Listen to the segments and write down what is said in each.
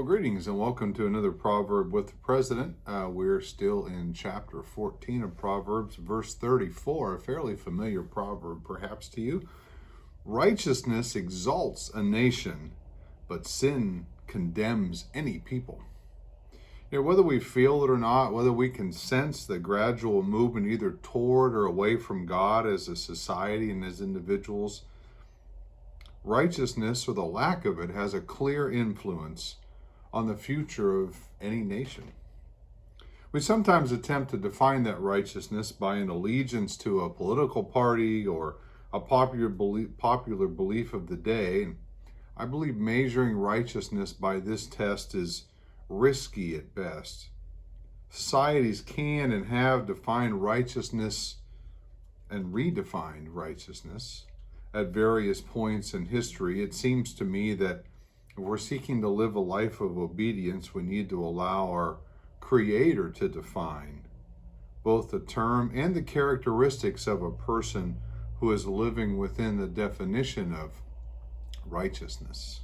Well, greetings and welcome to another Proverb with the President. We're still in chapter 14 of Proverbs, verse 34, a fairly familiar proverb perhaps to you. Righteousness exalts a nation, but sin condemns any people. Whether we feel it or not, whether we can sense the gradual movement either toward or away from God as a society and as individuals, righteousness or the lack of it has a clear influence on the future of any nation. We sometimes attempt to define that righteousness by an allegiance to a political party or a popular belief of the day. I believe measuring righteousness by this test is risky at best. Societies can and have defined righteousness and redefined righteousness at various points in history. It seems to me that if we're seeking to live a life of obedience, we need to allow our Creator to define both the term and the characteristics of a person who is living within the definition of righteousness.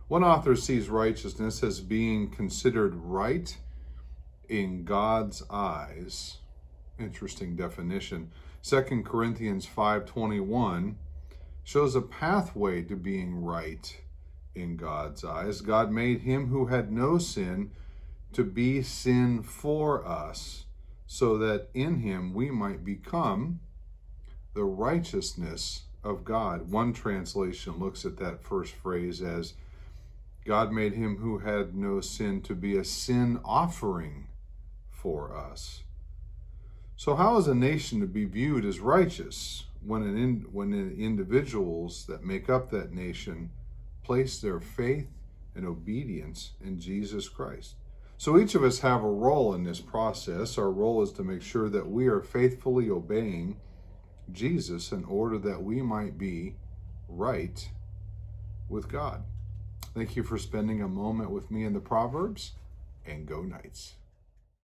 One author sees righteousness as being considered right in God's eyes. Interesting definition. 2 Corinthians 5:21 shows a pathway to being right in God's eyes. God made him who had no sin to be sin for us, so that in him we might become the righteousness of God. One translation looks at that first phrase as God made him who had no sin to be a sin offering for us. So how is a nation to be viewed as righteous when individuals that make up that nation place their faith and obedience in Jesus Christ? So each of us have a role in this process. Our role is to make sure that we are faithfully obeying Jesus in order that we might be right with God. Thank you for spending a moment with me in the Proverbs, and go Knights.